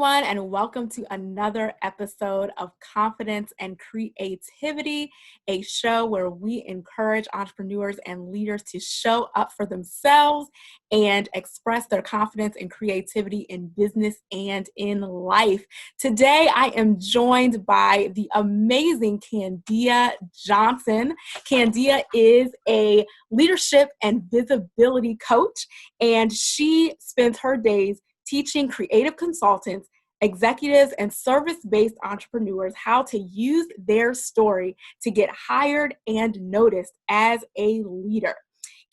everyone, and welcome to another episode of Confidence and Creativity, a show where we encourage entrepreneurs and leaders to show up for themselves and express their confidence and creativity in business and in life. Today, I am joined by the amazing Kandia Johnson. Kandia is a leadership and visibility coach, and she spends her days teaching creative consultants, executives, and service-based entrepreneurs how to use their story to get hired and noticed as a leader.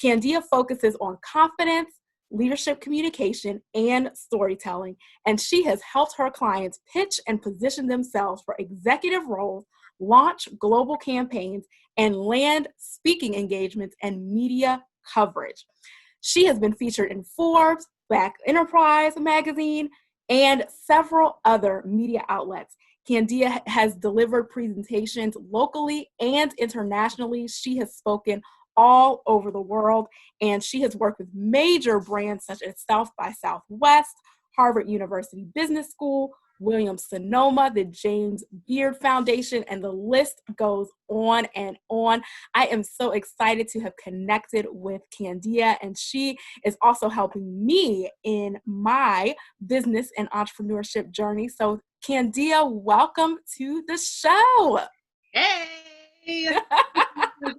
Kandia focuses on confidence, leadership communication, and storytelling, and she has helped her clients pitch and position themselves for executive roles, launch global campaigns, and land speaking engagements and media coverage. She has been featured in Forbes, Black Enterprise magazine, and several other media outlets. Kandia has delivered presentations locally and internationally. She has spoken all over the world, and she has worked with major brands such as South by Southwest, Harvard University Business School, Williams Sonoma, the James Beard Foundation, and the list goes on and on. I am so excited to have connected with Kandia, and she is also helping me in my business and entrepreneurship journey. So Kandia, welcome to the show. Hey,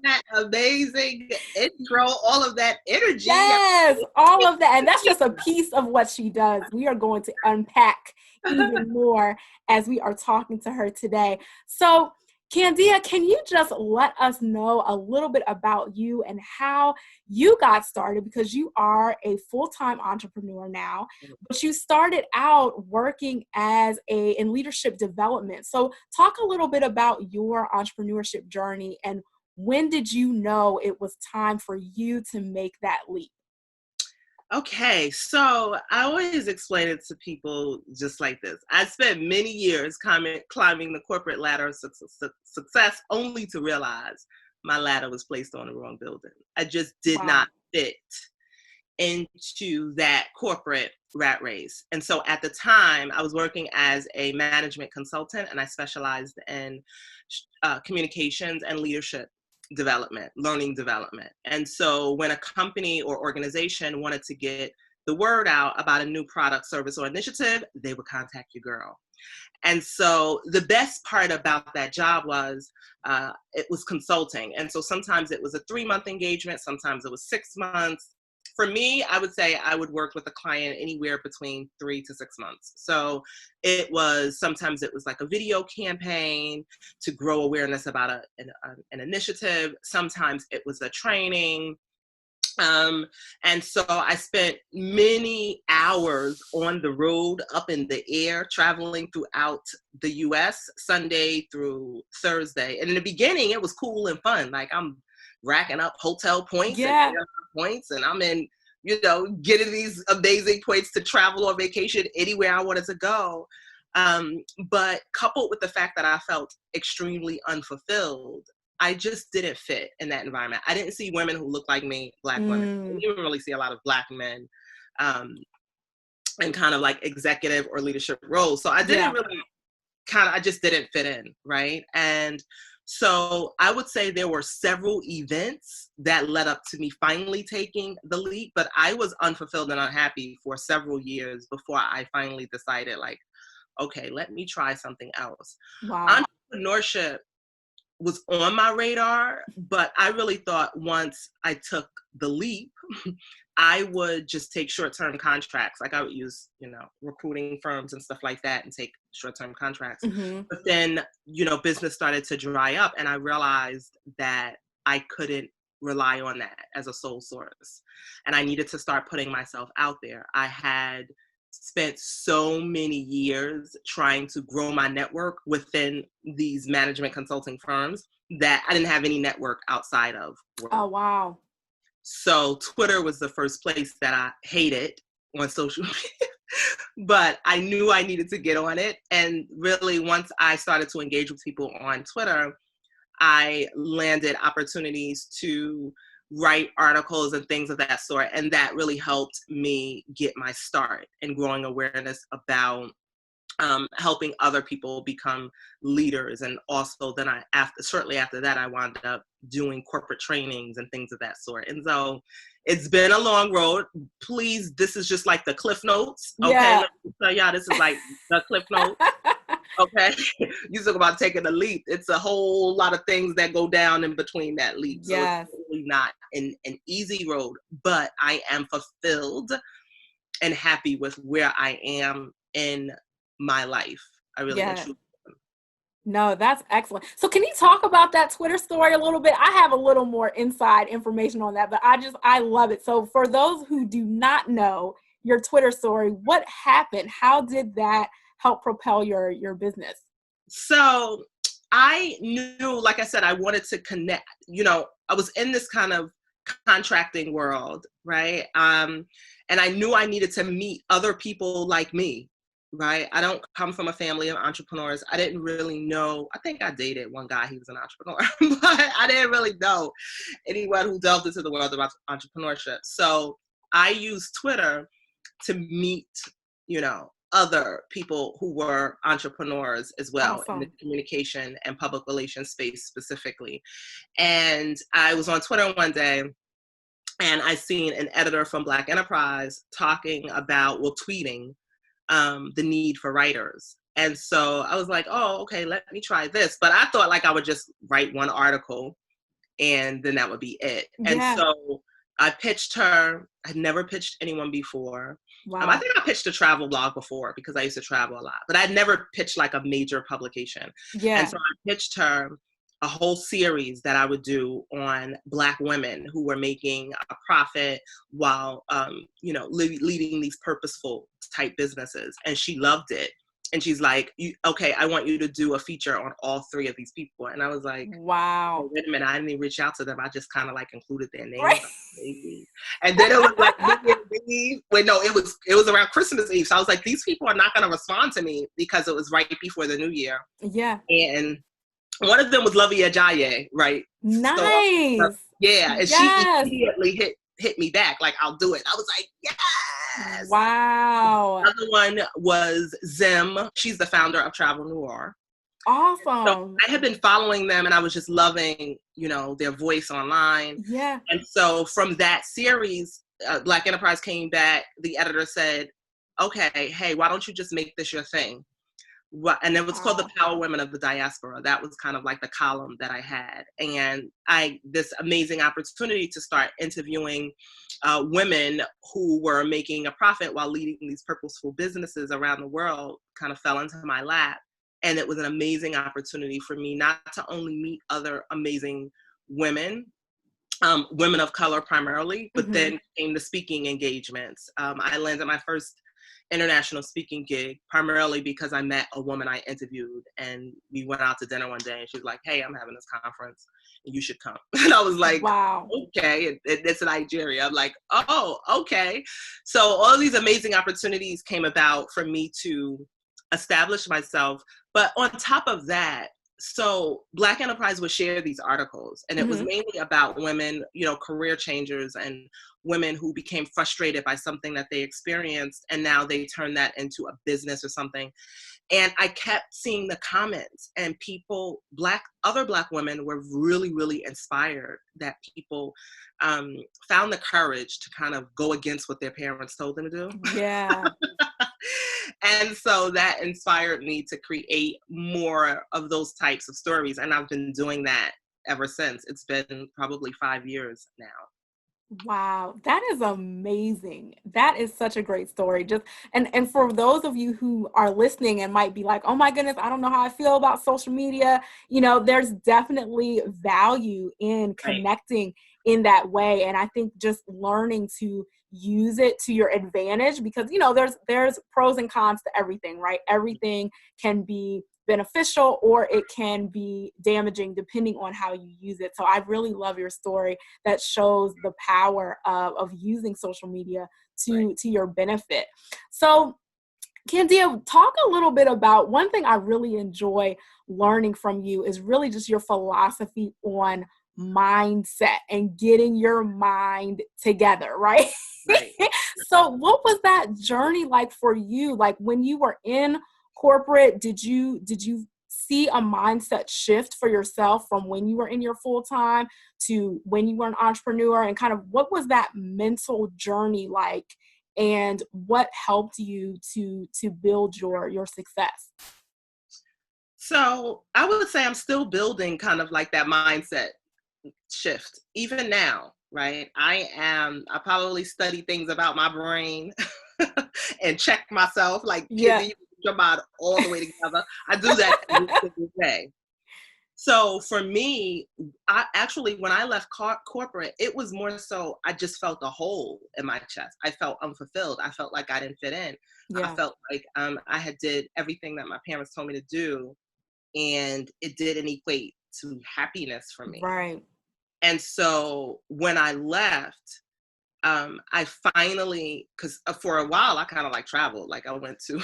that amazing intro, all of that energy. Yes, all of that. And that's just a piece of what she does. We are going to unpack even more as we are talking to her today. So, Kandia, can you just let us know a little bit about you and how you got started? Because you are a full-time entrepreneur now, but you started out working in leadership development. So talk a little bit about your entrepreneurship journey, and when did you know it was time for you to make that leap? Okay, so I always explain it to people just like this. I spent many years climbing the corporate ladder of success only to realize my ladder was placed on the wrong building. I just did not fit into that corporate rat race. And so at the time, I was working as a management consultant, and I specialized in communications and leadership development, learning development. And so when a company or organization wanted to get the word out about a new product, service, or initiative, they would contact your girl. And so the best part about that job was it was consulting. And so sometimes it was a 3-month engagement, sometimes it was 6 months. For me, I would say I would work with a client anywhere between 3 to 6 months. So sometimes it was like a video campaign to grow awareness about an initiative. Sometimes it was a training. And so I spent many hours on the road, up in the air, traveling throughout the US, Sunday through Thursday. And in the beginning, it was cool and fun. Like I'm racking up hotel points and points, and I'm in, getting these amazing points to travel on vacation anywhere I wanted to go. But coupled with the fact that I felt extremely unfulfilled, I just didn't fit in that environment. I didn't see women who looked like me, Black women. I didn't really see a lot of Black men in kind of like executive or leadership roles. So I didn't I just didn't fit in, right? And so I would say there were several events that led up to me finally taking the leap, but I was unfulfilled and unhappy for several years before I finally decided, like, okay, let me try something else. Wow. Entrepreneurship was on my radar, but I really thought once I took the leap, I would just take short-term contracts. Like I would use, recruiting firms and stuff like that and take short-term contracts. Mm-hmm. But then, business started to dry up, and I realized that I couldn't rely on that as a sole source. And I needed to start putting myself out there. I had spent so many years trying to grow my network within these management consulting firms that I didn't have any network outside of work. Oh, wow. So Twitter was the first place that I hated on social media, but I knew I needed to get on it. And really, once I started to engage with people on Twitter, I landed opportunities to write articles and things of that sort. And that really helped me get my start in growing awareness about helping other people become leaders. And also then shortly after that, I wound up doing corporate trainings and things of that sort. And so it's been a long road. Please, this is just like the Cliff Notes. Okay, Yeah. let me tell y'all, this is like the Cliff Notes. Okay, you talk about taking a leap. It's a whole lot of things that go down in between that leap. So Yes. it's really not an easy road, but I am fulfilled and happy with where I am in my life. I really and Yes. truly. No, that's excellent. So can you talk about that Twitter story a little bit? I have a little more inside information on that, but I love it. So for those who do not know your Twitter story, what happened? How did that help propel your business? So I knew, like I said, I wanted to connect. I was in this kind of contracting world, right? And I knew I needed to meet other people like me, right? I don't come from a family of entrepreneurs. I didn't really know. I think I dated one guy, he was an entrepreneur, but I didn't really know anyone who delved into the world of entrepreneurship. So I used Twitter to meet, other people who were entrepreneurs as well in the Awesome. communication and public relations space specifically. And I was on Twitter one day and I seen an editor from Black Enterprise tweeting the need for writers. And so I was like, oh, okay, let me try this. But I thought like I would just write one article and then that would be it. Yeah. And so I pitched her. I'd never pitched anyone before. Wow. I think I pitched a travel blog before because I used to travel a lot, but I'd never pitched like a major publication. Yeah. And so I pitched her a whole series that I would do on Black women who were making a profit while, leading these purposeful type businesses. And she loved it. And she's like, okay, I want you to do a feature on all three of these people. And I was like, wow. oh, wait a minute, I didn't even reach out to them. I just kind of like included their names. Right. And then it was like New Year's Eve. Wait, no, it was around Christmas Eve. So I was like, these people are not going to respond to me because it was right before the new year. Yeah. And one of them was Lovey Ajayi, right? Nice. So, yeah. And yes. she immediately hit me back. Like, I'll do it. I was like, yes. Wow. The other one was Zim. She's the founder of Travel Noir. Awesome. So I had been following them and I was just loving, their voice online. Yeah. And so from that series, Black Enterprise came back. The editor said, okay, hey, why don't you just make this your thing? And it was called The Power Women of the Diaspora. That was kind of like the column that I had. And this amazing opportunity to start interviewing women who were making a profit while leading these purposeful businesses around the world kind of fell into my lap. And it was an amazing opportunity for me not to only meet other amazing women, women of color primarily, but then came the speaking engagements. I landed my first international speaking gig primarily because I met a woman I interviewed and we went out to dinner one day and she was like, hey, I'm having this conference and you should come. And I was like, wow. Okay. And it's in Nigeria. I'm like, oh, okay. So all these amazing opportunities came about for me to establish myself. But on top of that, so Black Enterprise would share these articles and it was mainly about women, career changers and women who became frustrated by something that they experienced and now they turn that into a business or something. And I kept seeing the comments and other Black women were really, really inspired that people found the courage to kind of go against what their parents told them to do. Yeah. And so that inspired me to create more of those types of stories. And I've been doing that ever since. It's been probably 5 years now. Wow, that is amazing. That is such a great story. And for those of you who are listening and might be like, oh my goodness, I don't know how I feel about social media, there's definitely value in connecting in that way. And I think just learning to use it to your advantage because, there's pros and cons to everything, right? Everything can be beneficial or it can be damaging depending on how you use it. So I really love your story that shows the power of using social media to your benefit. So Kandia, talk a little bit about one thing I really enjoy learning from you is really just your philosophy on mindset and getting your mind together, right? So what was that journey like for you? Like when you were in corporate, did you see a mindset shift for yourself from when you were in your full time to when you were an entrepreneur, and kind of what was that mental journey like, and what helped you to build your success? So I would say I'm still building kind of like that mindset shift even now, right? I probably study things about my brain and check myself like, Yeah. can you put your mind all the way together? I do that every single day. So for me, I actually, when I left corporate, it was more so I just felt a hole in my chest. I felt unfulfilled. I felt like I didn't fit in. I Yeah. felt like I had did everything that my parents told me to do, and it didn't equate to happiness for me. Right. And so when I left, I finally, because for a while I kind of like traveled. Like I went to,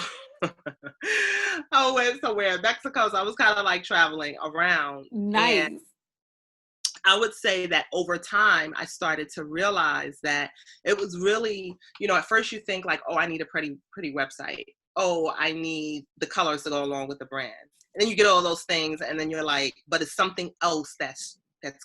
I went somewhere in Mexico, so I was kind of like traveling around. And Nice. I would say that over time, I started to realize that it was really, at first you think like, oh, I need a pretty website. Oh, I need the colors to go along with the brand. And then you get all those things, and then you're like, but it's something else that's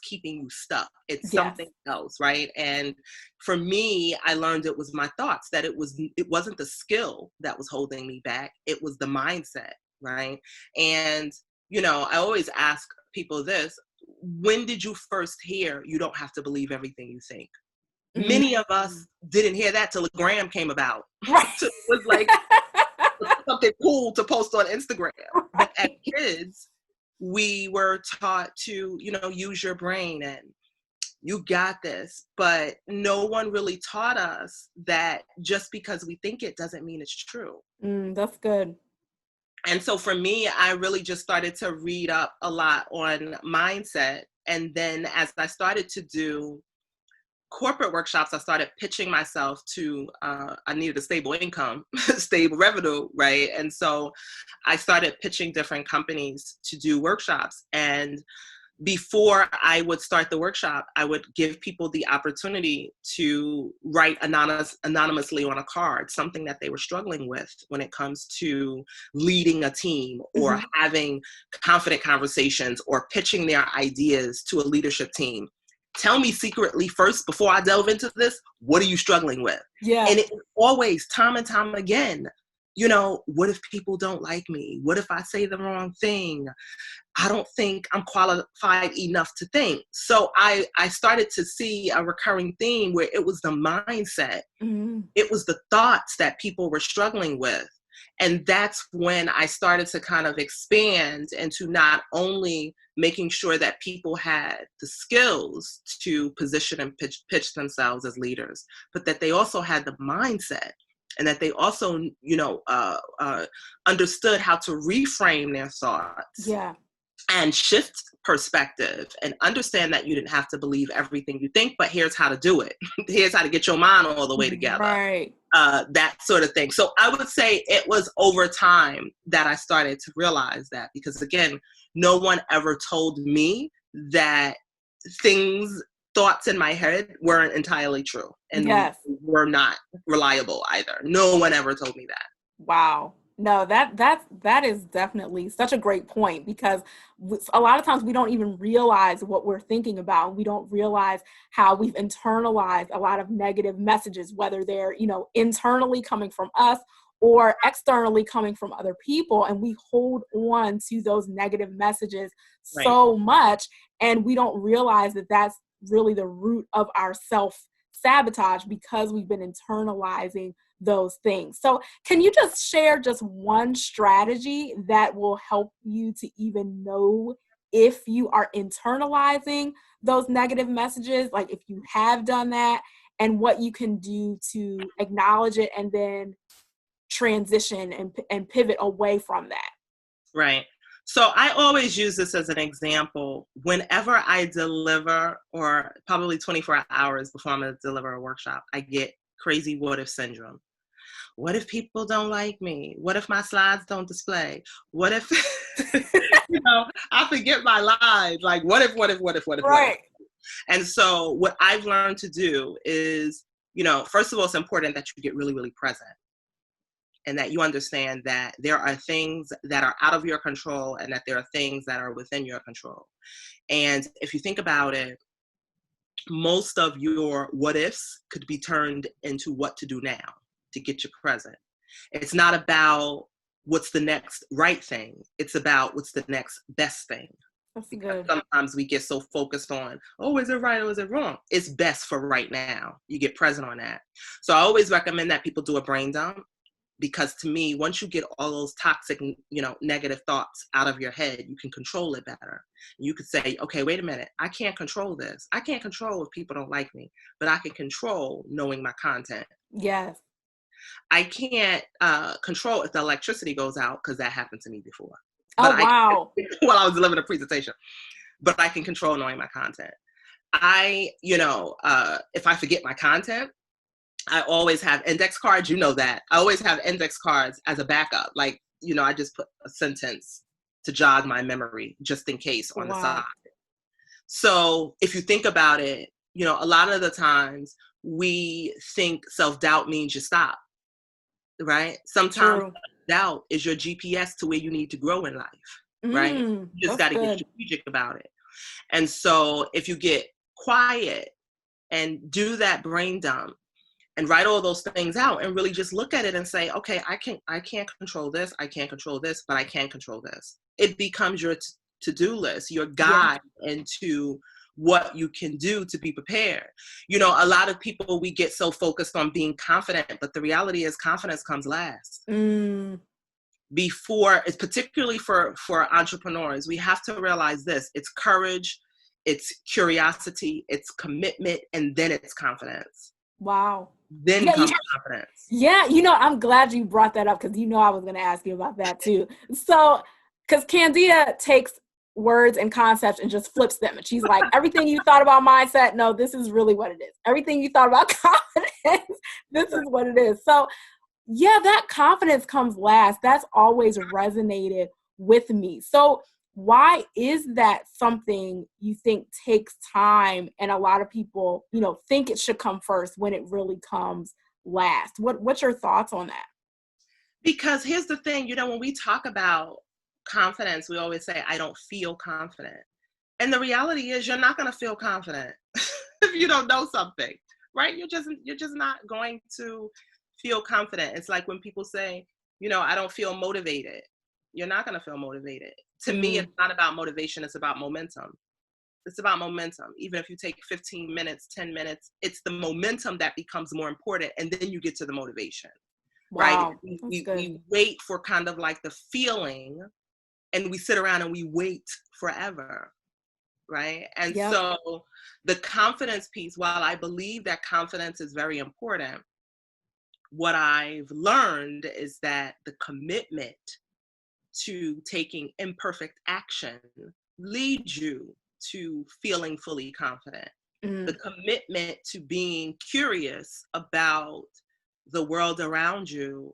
keeping you stuck. It's Yes. something else, right? And for me, I learned it was my thoughts, that it wasn't the skill that was holding me back. It was the mindset, right? And, I always ask people this: when did you first hear you don't have to believe everything you think? Many of us didn't hear that till the gram came about. Right. So it was like something cool to post on Instagram. Right. But as kids, we were taught to, use your brain and you got this. But no one really taught us that just because we think it doesn't mean it's true. That's good. And so for me, I really just started to read up a lot on mindset. And then as I started to do corporate workshops, I started pitching myself to, I needed a stable income, stable revenue, right? And so I started pitching different companies to do workshops. And before I would start the workshop, I would give people the opportunity to write anonymously on a card something that they were struggling with when it comes to leading a team or having confident conversations or pitching their ideas to a leadership team. Tell me secretly first, before I delve into this, what are you struggling with? Yeah. And it always, time and time again, what if people don't like me? What if I say the wrong thing? I don't think I'm qualified enough to think. So I started to see a recurring theme where it was the mindset. It was the thoughts that people were struggling with. And that's when I started to kind of expand into not only making sure that people had the skills to position and pitch themselves as leaders, but that they also had the mindset, and that they also, understood how to reframe their thoughts. Yeah. And shift perspective and understand that you didn't have to believe everything you think, but here's how to do it. Here's how to get your mind all the way together. Right. That sort of thing. So I would say it was over time that I started to realize that, because again, no one ever told me that thoughts in my head weren't entirely true and were not reliable either. No one ever told me that. Wow. No, that is definitely such a great point, because a lot of times we don't even realize what we're thinking about. We don't realize how we've internalized a lot of negative messages, whether they're, internally coming from us or externally coming from other people. And we hold on to those negative messages so much, and we don't realize that that's really the root of our self-sabotage, because we've been internalizing those things. So can you just share just one strategy that will help you to even know if you are internalizing those negative messages, like if you have done that, and what you can do to acknowledge it and then transition and pivot away from that? Right. So I always use this as an example. Whenever I deliver, or probably 24 hours before I'm going to deliver a workshop, I get crazy what if syndrome. What if people don't like me? What if my slides don't display? What if, I forget my lines? Like, what if? Right. And so what I've learned to do is, first of all, it's important that you get really, really present. and that you understand that there are things that are out of your control and that there are things that are within your control. And if you think about it, most of your what ifs could be turned into what to do now to get you present. It's not about what's the next right thing. It's about what's the next best thing. That's Because good. sometimes we get so focused on, oh, is it right or is it wrong? It's best for right now. You get present on that. So I always recommend that people do a brain dump, because to me, once you get all those toxic, negative thoughts out of your head, you can control it better. You could say, okay, wait a minute, I can't control this. I can't control if people don't like me, but I can control knowing my content. Yes. I can't control if the electricity goes out, because that happened to me before. Oh, wow. While I was delivering a presentation, but I can control knowing my content. If I forget my content, I always have index cards. You know that. I always have index cards as a backup. Like, I just put a sentence to jog my memory just in case on the side. So if you think about it, a lot of the times we think self-doubt means you stop, right? Sometimes doubt is your GPS to where you need to grow in life, right? You just got to get strategic about it. And so if you get quiet and do that brain dump and write all those things out and really just look at it and say, okay, I can't control this. I can't control this, but I can control this. It becomes your to-do list, your guide into what you can do to be prepared. A lot of people, we get so focused on being confident, but the reality is confidence comes last. Before, it's particularly for entrepreneurs, we have to realize this: it's courage, it's curiosity, it's commitment, and then it's confidence. Wow. Then comes confidence. Yeah, I'm glad you brought that up, because I was going to ask you about that too. So, because Kandia takes words and concepts and just flips them. And she's like, everything you thought about mindset, no, this is really what it is. Everything you thought about confidence, this is what it is. So, yeah, that confidence comes last. That's always resonated with me. So why is that something you think takes time, and a lot of people, think it should come first when it really comes last? What's your thoughts on that? Because here's the thing, when we talk about confidence, we always say, I don't feel confident. And the reality is you're not going to feel confident if you don't know something, right? You're just not going to feel confident. It's like when people say, I don't feel motivated. You're not going to feel motivated. To me, it's not about motivation. It's about momentum. It's about momentum. Even if you take 15 minutes, 10 minutes, it's the momentum that becomes more important. And then you get to the motivation, right? We wait for kind of like the feeling, and we sit around and we wait forever, right? And so the confidence piece, while I believe that confidence is very important, what I've learned is that the commitment to taking imperfect action leads you to feeling fully confident. The commitment to being curious about the world around you,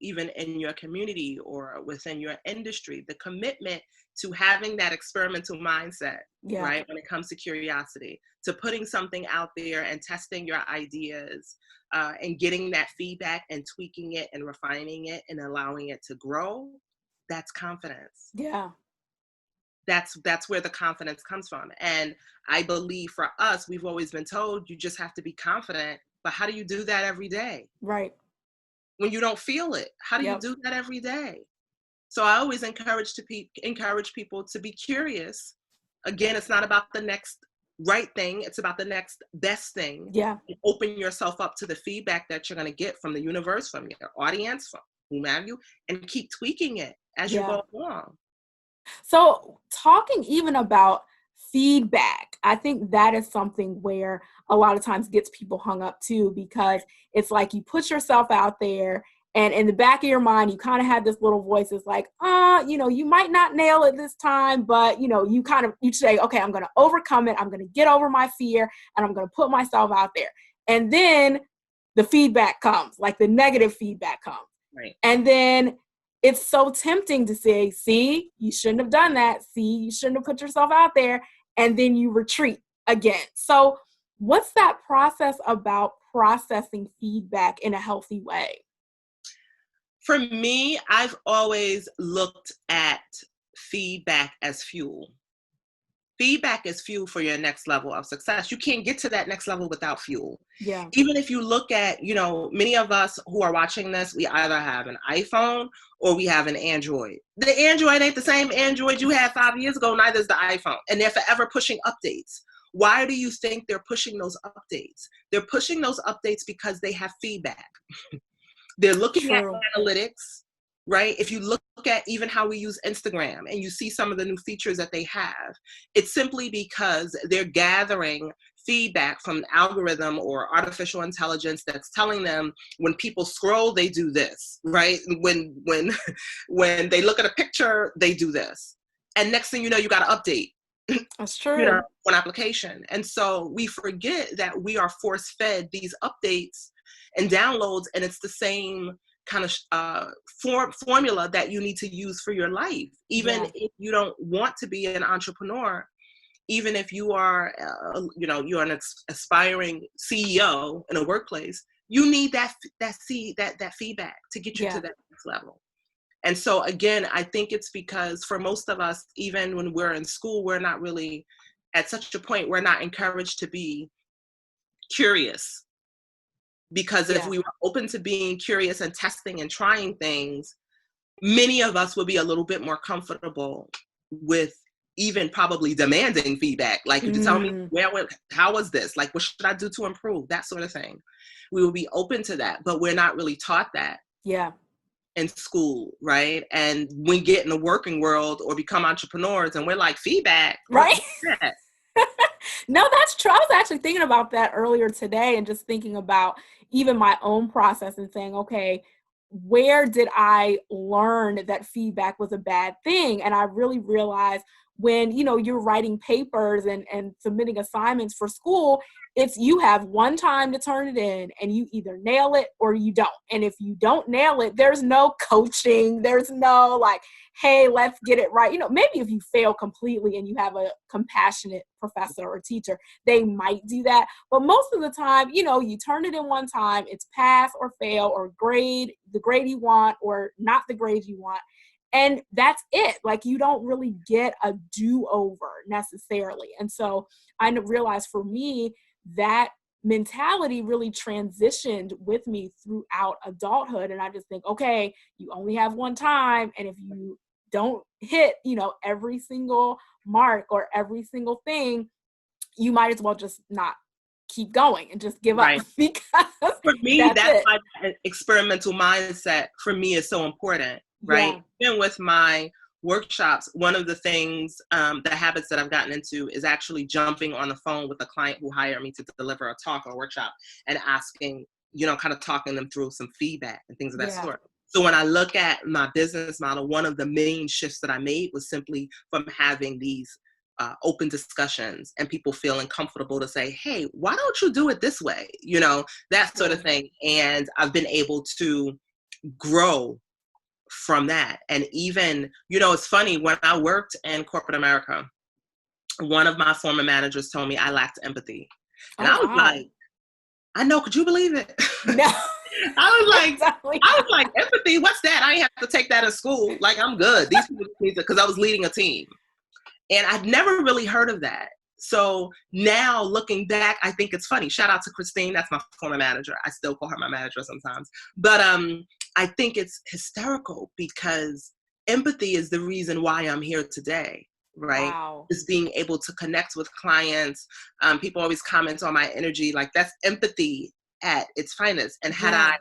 even in your community or within your industry, the commitment to having that experimental mindset, right? When it comes to curiosity, to putting something out there and testing your ideas, and getting that feedback and tweaking it and refining it and allowing it to grow. That's confidence. Yeah. That's where the confidence comes from. And I believe for us, we've always been told you just have to be confident, but how do you do that every day? Right. When you don't feel it, how do you do that every day? So I always encourage people to be curious. Again, it's not about the next right thing. It's about the next best thing. Yeah. And open yourself up to the feedback that you're going to get from the universe, from your audience, from whomever, and keep tweaking it as you go along. So talking even about feedback, I think that is something where a lot of times gets people hung up too, because it's like you put yourself out there, and in the back of your mind, you kind of have this little voice that's like, you might not nail it this time, but you say, okay, I'm going to overcome it. I'm going to get over my fear, and I'm going to put myself out there. And then the feedback comes, like the negative feedback comes. Right. And then it's so tempting to say, see, you shouldn't have done that. See, you shouldn't have put yourself out there. And then you retreat again. So what's that process about processing feedback in a healthy way? For me, I've always looked at feedback as fuel. Feedback is fuel for your next level of success. You can't get to that next level without fuel. Yeah. Even if you look at, many of us who are watching this, we either have an iPhone or we have an Android. The Android ain't the same Android you had 5 years ago, neither is the iPhone. And they're forever pushing updates. Why do you think they're pushing those updates? They're pushing those updates because they have feedback. They're looking at analytics, right? If you look at even how we use Instagram and you see some of the new features that they have, it's simply because they're gathering feedback from an algorithm or artificial intelligence that's telling them when people scroll, they do this, right? When they look at a picture, they do this. And next thing you know, you got to update. That's true. One application. And so we forget that we are force fed these updates and downloads, and it's the same kind of formula that you need to use for your life. Even if you don't want to be an entrepreneur, even if you are, you're an aspiring CEO in a workplace, you need that feedback to get you to that next level. And so again, I think it's because for most of us, even when we're in school, we're not really at such a point, we're not encouraged to be curious. Because if we were open to being curious and testing and trying things, many of us would be a little bit more comfortable with even probably demanding feedback. Like, if you tell me, how was this? Like, what should I do to improve? That sort of thing. We will be open to that, but we're not really taught that. Yeah. In school, right? And we get in the working world or become entrepreneurs and we're like, feedback, right? No, that's true. I was actually thinking about that earlier today and just thinking about even my own process and saying, okay, where did I learn that feedback was a bad thing? And I really realized when, you're writing papers and submitting assignments for school, it's you have one time to turn it in and you either nail it or you don't. And if you don't nail it, there's no coaching. There's no like, hey, let's get it right. Maybe if you fail completely and you have a compassionate professor or teacher, they might do that. But most of the time, you turn it in one time, it's pass or fail or grade, the grade you want or not the grade you want. And that's it. Like, you don't really get a do-over necessarily. And so I realized for me, that mentality really transitioned with me throughout adulthood. And I just think, okay, you only have one time. And if you don't hit, every single mark or every single thing, you might as well just not keep going and just give up. Because for me, that's my experimental mindset for me is so important, right? Even with my workshops, one of the things, the habits that I've gotten into is actually jumping on the phone with a client who hired me to deliver a talk or a workshop and asking, kind of talking them through some feedback and things of that sort. So when I look at my business model, one of the main shifts that I made was simply from having these open discussions and people feeling comfortable to say, hey, why don't you do it this way? That sort of thing. And I've been able to grow from that. And even, it's funny, when I worked in corporate America, one of my former managers told me I lacked empathy. And I was like, I know, could you believe it? No. I was like, empathy, what's that? I ain't have to take that in school. Like, I'm good. These people need to, because I was leading a team. And I'd never really heard of that. So now looking back, I think it's funny. Shout out to Christine. That's my former manager. I still call her my manager sometimes. But I think it's hysterical because empathy is the reason why I'm here today, right? Wow. Is being able to connect with clients. People always comment on my energy. Like, that's empathy at its finest. And had I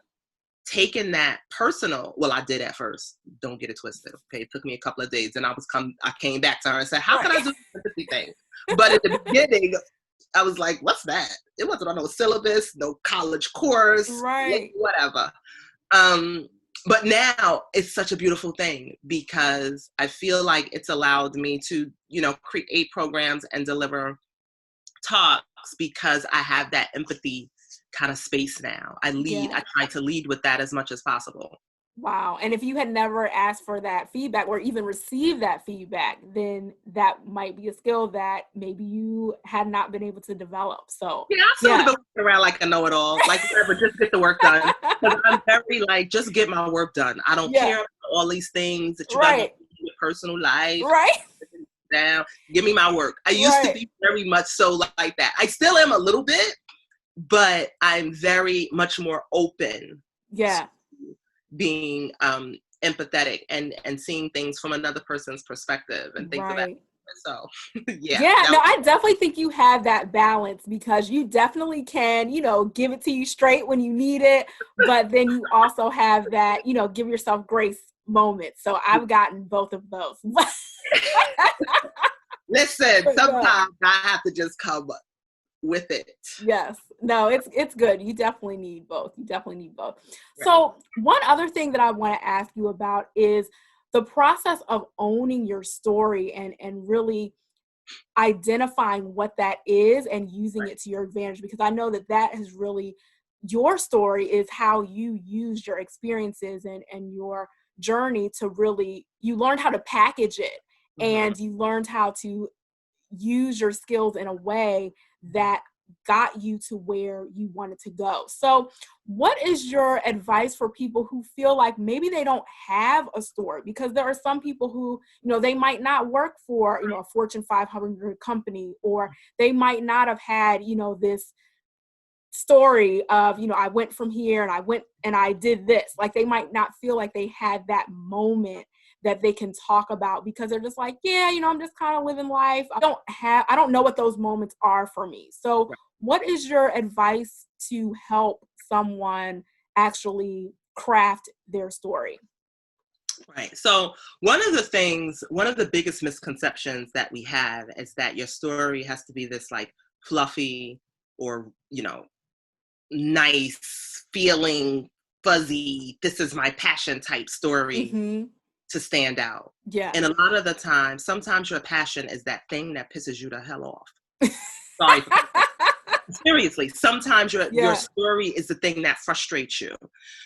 taken that personal, well, I did at first, don't get it twisted, okay? It took me a couple of days, and I came back to her and said, how can I do the empathy thing? But at the beginning, I was like, what's that? It wasn't on no syllabus, no college course, whatever. But now it's such a beautiful thing because I feel like it's allowed me to, create programs and deliver talks because I have that empathy kind of space now. I try to lead with that as much as possible. Wow. And if you had never asked for that feedback or even received that feedback, then that might be a skill that maybe you had not been able to develop. So, Yeah, I sort of been walking around like a know-it-all, like whatever, just get the work done. Because I'm very like, just get my work done. I don't Yeah. care about all these things that you got to do Right. in your personal life. Right. Down, give me my work. I used to Right. be very much so like that. I still am a little bit, but I'm very much more open Yeah. to being empathetic and seeing things from another person's perspective and things of that. Right. So, yeah. Yeah, no, I definitely think you have that balance because you definitely can, give it to you straight when you need it, but then you also have that, give yourself grace moment. So I've gotten both of those. Listen, Yeah. sometimes I have to just come with it. Yes. No, it's good. You definitely need both. You definitely need both. Right. So one other thing that I want to ask you about is the process of owning your story and really identifying what that is and using it to your advantage, because I know that is really your story, is how you used your experiences and your journey to really, you learned how to package it and you learned how to use your skills in a way that got you to where you wanted to go. So what is your advice for people who feel like maybe they don't have a story? Because there are some people who, they might not work for, a Fortune 500 company, or they might not have had, this story of, I went from here and I went and I did this. Like they might not feel like they had that moment that they can talk about because they're just like, yeah, I'm just kind of living life. I don't know what those moments are for me. So what is your advice to help someone actually craft their story? Right. So one of the biggest misconceptions that we have is that your story has to be this like fluffy or, nice feeling, fuzzy, this is my passion type story to stand out. Yeah. And a lot of the time, sometimes your passion is that thing that pisses you the hell off. Sorry. Seriously, sometimes your story is the thing that frustrates you.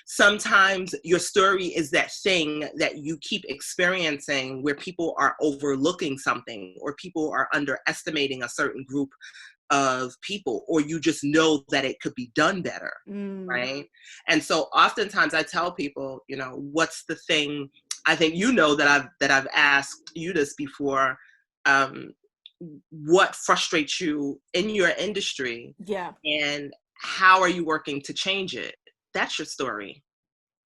Sometimes your story is that thing that you keep experiencing where people are overlooking something or people are underestimating a certain group of people, or you just know that it could be done better, right? And so oftentimes I tell people, what's the thing, I think that I've asked you this before, what frustrates you in your industry, and how are you working to change it? That's your story.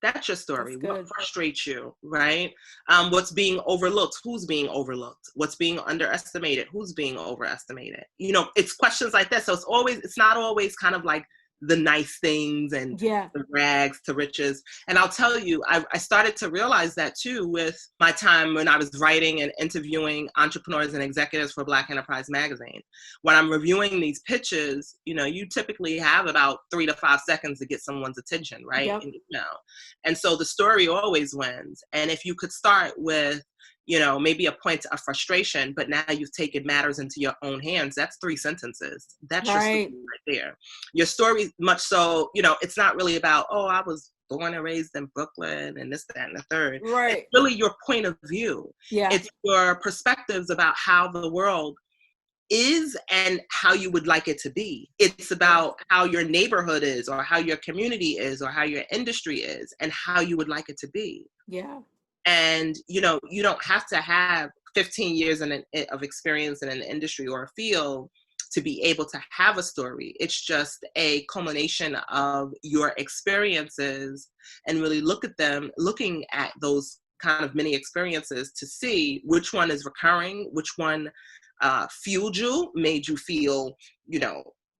That's your story. What frustrates you, right? What's being overlooked? Who's being overlooked? What's being underestimated? Who's being overestimated? It's questions like that. So it's not always kind of like the nice things and the rags to riches. And I'll tell you, I started to realize that too with my time when I was writing and interviewing entrepreneurs and executives for Black Enterprise Magazine. When I'm reviewing these pitches, you typically have about 3 to 5 seconds to get someone's attention, right? Yep. And so the story always wins. And if you could start with, maybe a point of frustration, but now you've taken matters into your own hands, that's 3 sentences. That's your story right there. Your story, much so, it's not really about, oh, I was born and raised in Brooklyn and this, that, and the third. Right. It's really your point of view. Yeah. It's your perspectives about how the world is and how you would like it to be. It's about how your neighborhood is, or how your community is, or how your industry is, and how you would like it to be. Yeah. And, you don't have to have 15 years of experience in an industry or a field to be able to have a story. It's just a culmination of your experiences, and really looking at those kind of many experiences to see which one is recurring, which one fueled you, made you feel,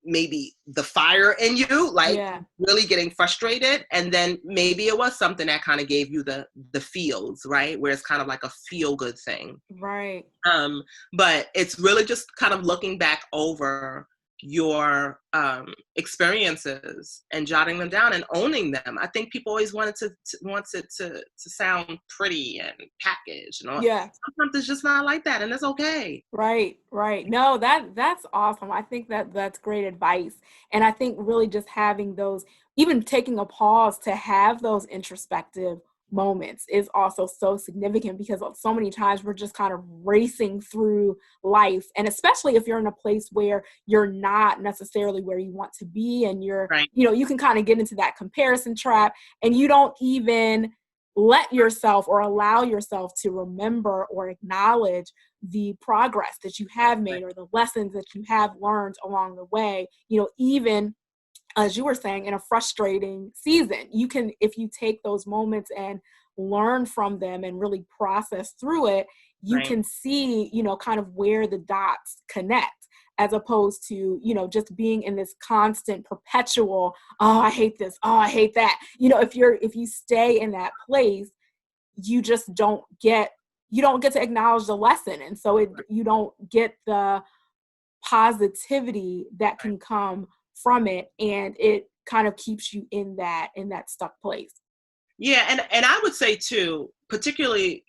maybe the fire in you, like really getting frustrated. And then maybe it was something that kind of gave you the feels, right? Where it's kind of like a feel good thing. Right. But it's really just kind of looking back over your experiences and jotting them down and owning them. I think people always wants it to sound pretty and packaged, sometimes it's just not like that, and it's okay. Right. No, that's awesome. I think that's great advice. And I think really just having those, even taking a pause to have those introspective moments is also so significant, because so many times we're just kind of racing through life. And especially if you're in a place where you're not necessarily where you want to be, and you're, Right. you can kind of get into that comparison trap, and you don't even let yourself or allow yourself to remember or acknowledge the progress that you have made, or the lessons that you have learned along the way. Even as you were saying, in a frustrating season, you can, if you take those moments and learn from them and really process through it, you Right. can see, kind of where the dots connect, as opposed to, just being in this constant perpetual, oh, I hate this, oh, I hate that. If you stay in that place, you just don't get to acknowledge the lesson. And so you don't get the positivity that can come from it, and it kind of keeps you in that stuck place. Yeah, and I would say too, particularly,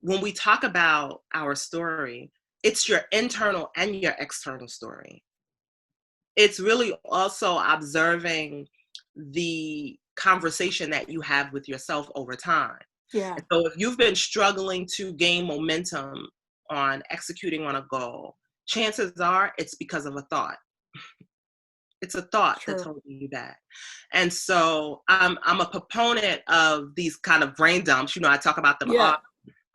when we talk about our story, it's your internal and your external story. It's really also observing the conversation that you have with yourself over time. Yeah. And so if you've been struggling to gain momentum on executing on a goal, chances are it's because of a thought. It's a thought True. that's holding you back. And so I'm a proponent of these kind of brain dumps. I talk about them Yeah.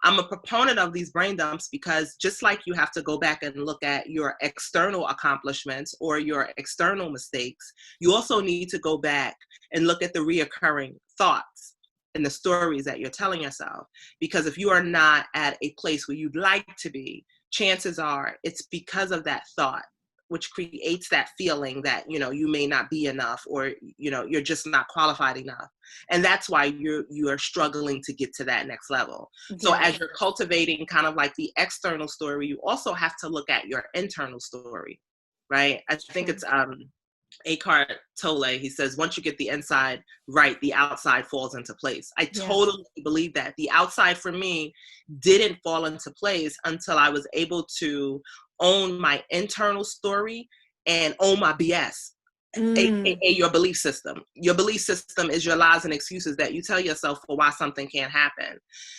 I'm a proponent of these brain dumps, because just like you have to go back and look at your external accomplishments or your external mistakes, you also need to go back and look at the reoccurring thoughts and the stories that you're telling yourself. Because if you are not at a place where you'd like to be, chances are it's because of that thought, which creates that feeling that, you may not be enough, or, you're just not qualified enough. And that's why you are struggling to get to that next level. So Yeah. as you're cultivating kind of like the external story, you also have to look at your internal story, right? I think it's Eckhart Tolle. He says, once you get the inside right, the outside falls into place. I totally believe that. The outside for me didn't fall into place until I was able to own my internal story and own my BS. AKA your belief system. Your belief system is your lies and excuses that you tell yourself for why something can't happen.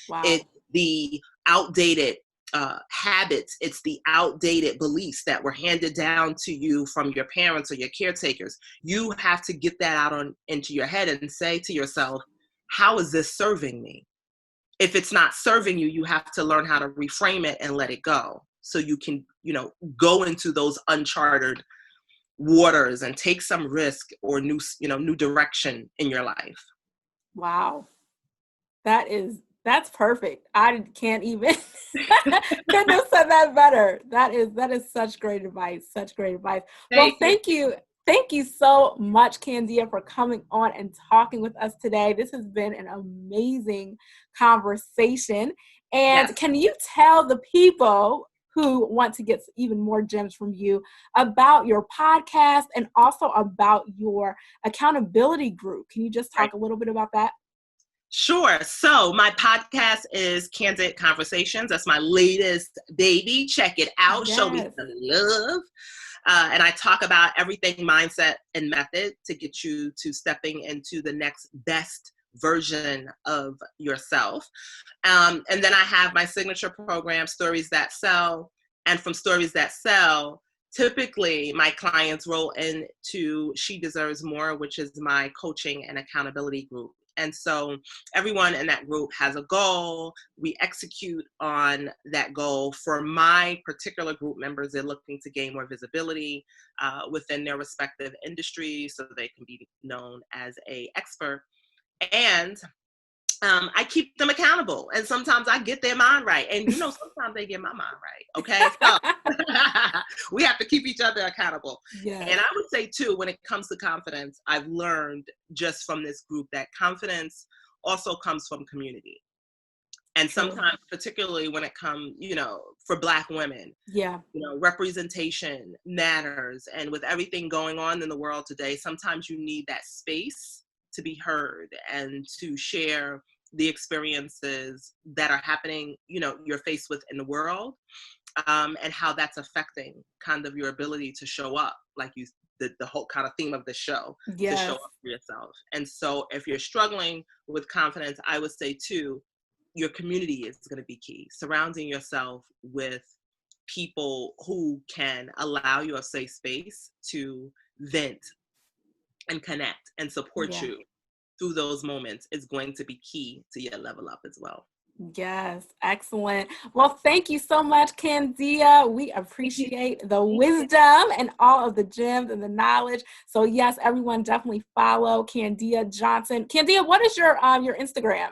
Wow. It's the outdated habits. It's the outdated beliefs that were handed down to you from your parents or your caretakers. You have to get that out into your head and say to yourself, how is this serving me? If it's not serving you, you have to learn how to reframe it and let it go, so you can, go into those uncharted waters and take some risk or new direction in your life. Wow. That's perfect. I can't even couldn't have said that better. That is such great advice. Such great advice. Thank you. Thank you so much, Kandia, for coming on and talking with us today. This has been an amazing conversation. And Can you tell the people who want to get even more gems from you about your podcast and also about your accountability group? Can you just talk a little bit about that? Sure. So my podcast is Candid Conversations. That's my latest baby. Check it out. Show me some love. And I talk about everything mindset and method to get you to stepping into the next best version of yourself. And then I have my signature program, Stories That Sell. And from Stories That Sell, typically my clients roll into She Deserves More, which is my coaching and accountability group. And so everyone in that group has a goal. We execute on that goal. For my particular group members, they're looking to gain more visibility within their respective industries so they can be known as an expert. And I keep them accountable. And sometimes I get their mind right. And, sometimes they get my mind right. Okay. So we have to keep each other accountable. Yes. And I would say, too, when it comes to confidence, I've learned just from this group that confidence also comes from community. And sometimes, particularly when it comes, for Black women, representation matters. And with everything going on in the world today, sometimes you need that space to be heard and to share the experiences that are happening, you're faced with in the world, and how that's affecting kind of your ability to show up, like you the whole kind of theme of the show, Yes. to show up for yourself. And so if you're struggling with confidence, I would say too, your community is going to be key. Surrounding yourself with people who can allow you a safe space to vent and connect and support you through those moments is going to be key to your level up as well. Yes, excellent. Well, thank you so much, Kandia. We appreciate the wisdom and all of the gems and the knowledge. So yes, everyone definitely follow Kandia Johnson. Kandia, what is your Instagram?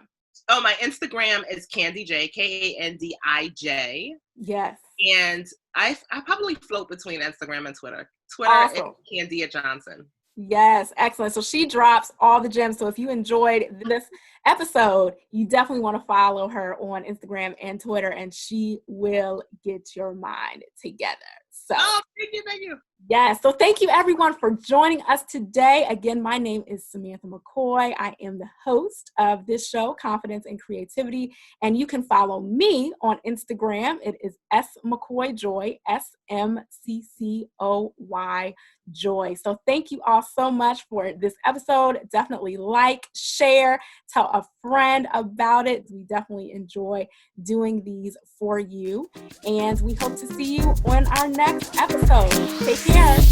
Oh, my Instagram is Kandij, Kandij. Yes. And I probably float between Instagram and Twitter. Awesome. Is Kandia Johnson. Yes, excellent. So she drops all the gems. So if you enjoyed this episode, you definitely want to follow her on Instagram and Twitter, and she will get your mind together. So, thank you. Yes. So thank you everyone for joining us today. Again, my name is Samantha McCoy. I am the host of this show, Confidence and Creativity. And you can follow me on Instagram. It is smccoyjoy, SMCCOY Joy. So thank you all so much for this episode. Definitely like, share, tell a friend about it. We definitely enjoy doing these for you. And we hope to see you on our next episode. Take care.